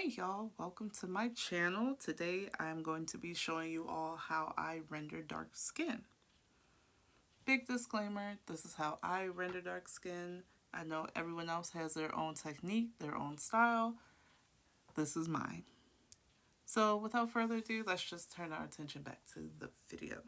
Hey y'all, welcome to my channel. Today I'm going to be showing you all how I render dark skin. Big disclaimer, this is how I render dark skin. I know everyone else has their own technique, their own style. This is mine. So without further ado, let's just turn our attention back to the video.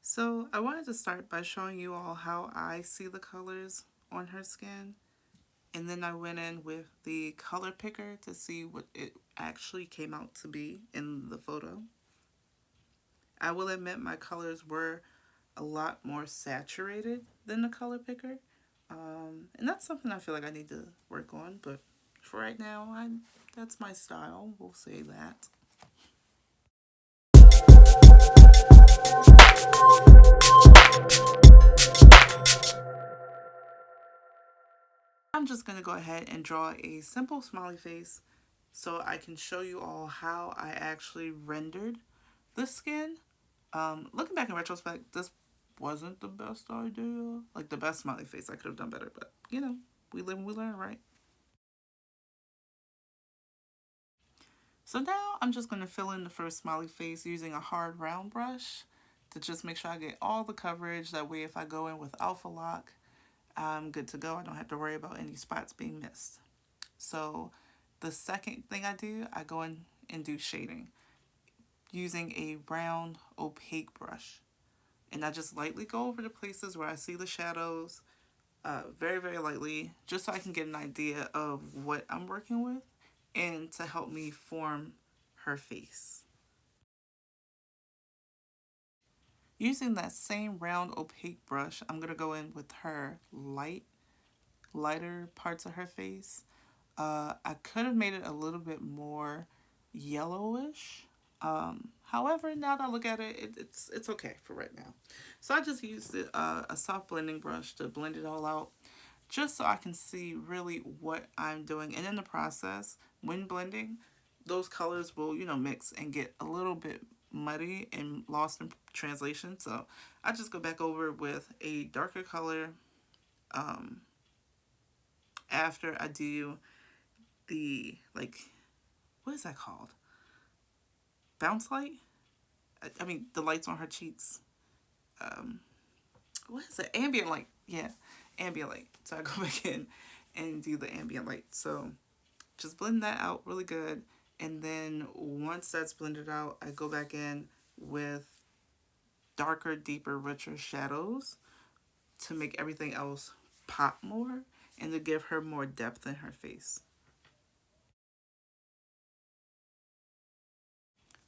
So I wanted to start by showing you all how I see the colors on her skin. And then I went in with the color picker to see what it actually came out to be in the photo. I will admit my colors were a lot more saturated than the color picker. And that's something I feel like I need to work on. But for right now, that's my style. We'll say that. I'm just going to go ahead and draw a simple smiley face so I can show you all how I actually rendered the skin. Looking back in retrospect, this wasn't the best idea. Like the best smiley face, I could have done better, but you know, we live and we learn, right? So now I'm just going to fill in the first smiley face using a hard round brush to just make sure I get all the coverage. That way if I go in with Alpha Lock, I'm good to go. I don't have to worry about any spots being missed. So the second thing I do, I go in and do shading using a round opaque brush. And I just lightly go over the places where I see the shadows, very, very lightly, just so I can get an idea of what I'm working with and to help me form her face. Using that same round opaque brush, I'm going to go in with her lighter parts of her face. I could have made it a little bit more yellowish. However, now that I look at it, it's okay for right now. So I just used a soft blending brush to blend it all out, just so I can see really what I'm doing. And in the process, when blending, those colors will, mix and get a little bit muddy and lost in translation. So I just go back over with a darker color after I do the, like, what is that called? Bounce light? I mean, the lights on her cheeks. Um, what is it? Ambient light. Yeah, ambient light. So I go back in and do the ambient light. So just blend that out really good. And then once that's blended out, I go back in with darker, deeper, richer shadows to make everything else pop more and to give her more depth in her face.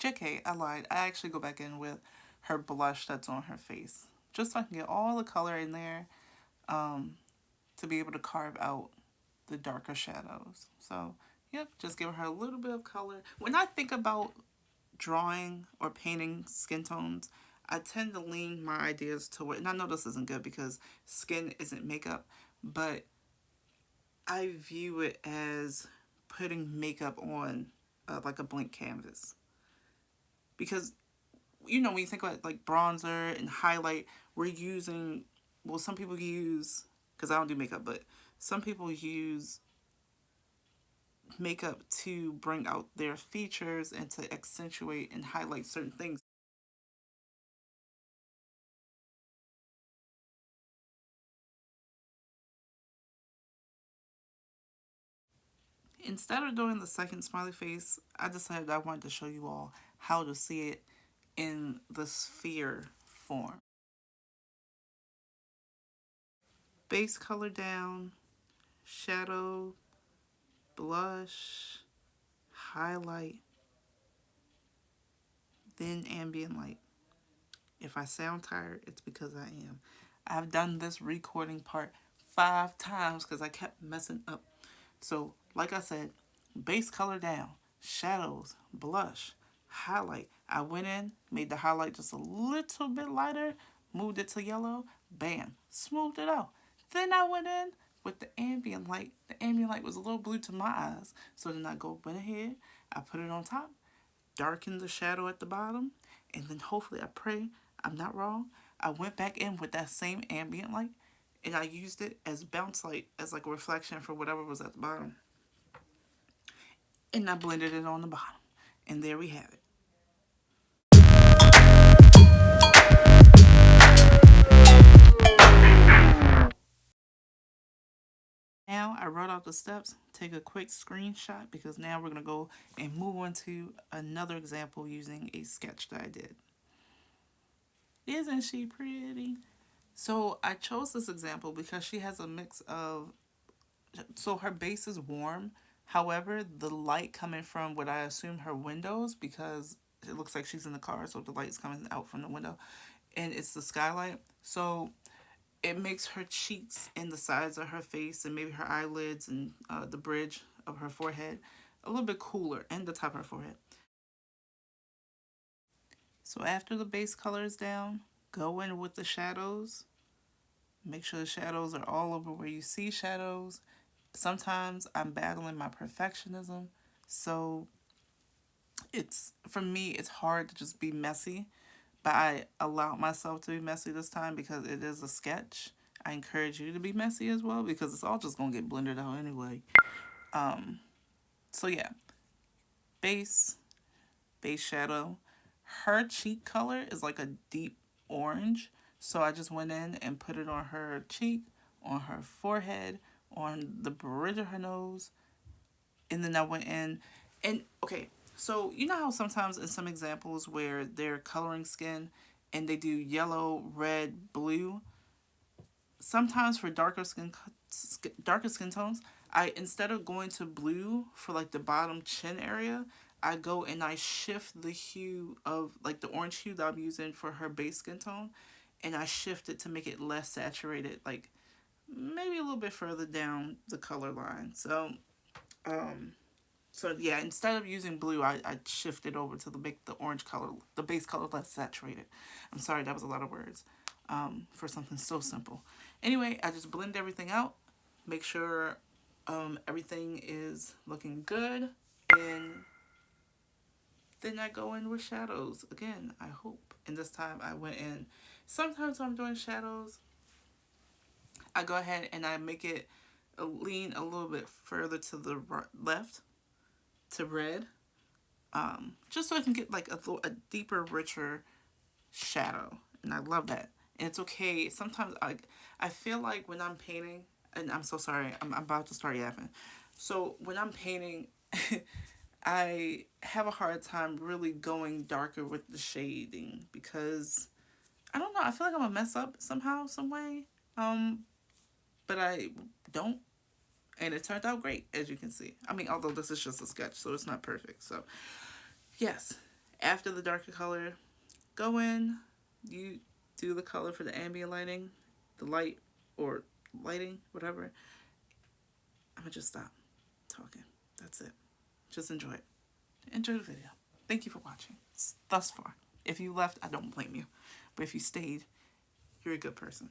JK, I lied. I actually go back in with her blush that's on her face. Just so I can get all the color in there to be able to carve out the darker shadows. So, yep, just giving her a little bit of color. When I think about drawing or painting skin tones, I tend to lean my ideas toward, and I know this isn't good because skin isn't makeup, but I view it as putting makeup on like a blank canvas. Because, when you think about like bronzer and highlight, we're using, well, some people use, because I don't do makeup, but some people use makeup to bring out their features and to accentuate and highlight certain things. Instead of doing the second smiley face, I decided I wanted to show you all how to see it in the sphere form. Base color down, shadow, blush, highlight, then ambient light. If I sound tired, it's because I am. I've done this recording part 5 times because I kept messing up. So, like I said, base color down, shadows, blush, highlight. I went in, made the highlight just a little bit lighter, moved it to yellow, bam, smoothed it out. Then I went in with the ambient light. The ambient light was a little blue to my eyes. So then went ahead, I put it on top, darkened the shadow at the bottom, and then hopefully I pray I'm not wrong. I went back in with that same ambient light and I used it as bounce light, as like a reflection for whatever was at the bottom. and I blended it on the bottom. And there we have it. Now I wrote out the steps, take a quick screenshot because now we're going to go and move on to another example using a sketch that I did. Isn't she pretty? So I chose this example because she has a mix of, so her base is warm. However, the light coming from what I assume her windows, because it looks like she's in the car, so the light's coming out from the window, and it's the skylight. So it makes her cheeks and the sides of her face and maybe her eyelids and the bridge of her forehead a little bit cooler, and the top of her forehead. So after the base color is down, go in with the shadows. Make sure the shadows are all over where you see shadows. Sometimes I'm battling my perfectionism, so it's, for me, it's hard to just be messy, but I allowed myself to be messy this time because it is a sketch. I encourage you to be messy as well because it's all just gonna get blended out anyway. So yeah, base, base shadow. Her cheek color is like a deep orange, so I just went in and put it on her cheek, on her forehead, on the bridge of her nose, and then I went in and okay, so you know how sometimes in some examples where they're coloring skin and they do yellow, red, blue, sometimes for darker skin tones, I, instead of going to blue for like the bottom chin area, I go and I shift the hue of like the orange hue that I'm using for her base skin tone, and I shift it to make it less saturated, like maybe a little bit further down the color line. So yeah, instead of using blue, I shifted over to make the orange color, the base color, less saturated. I'm sorry, that was a lot of words for something so simple. Anyway, I just blend everything out, make sure everything is looking good, and then I go in with shadows again, I hope. And this time I went in. Sometimes when I'm doing shadows, I go ahead and I make it lean a little bit further to the left, to red, just so I can get like a deeper, richer shadow. And I love that. And it's okay. Sometimes I feel like when I'm painting, and I'm so sorry, I'm about to start yapping. So when I'm painting, I have a hard time really going darker with the shading because I don't know. I feel like I'm a mess up somehow, some way. Um, but I don't, and it turned out great, as you can see. I mean, although this is just a sketch, so it's not perfect. So yes, after the darker color, go in, you do the color for the ambient lighting, the light or lighting, whatever. I'm gonna just stop talking. That's it. Just enjoy it. Enjoy the video. Thank you for watching thus far. If you left, I don't blame you. But if you stayed, you're a good person.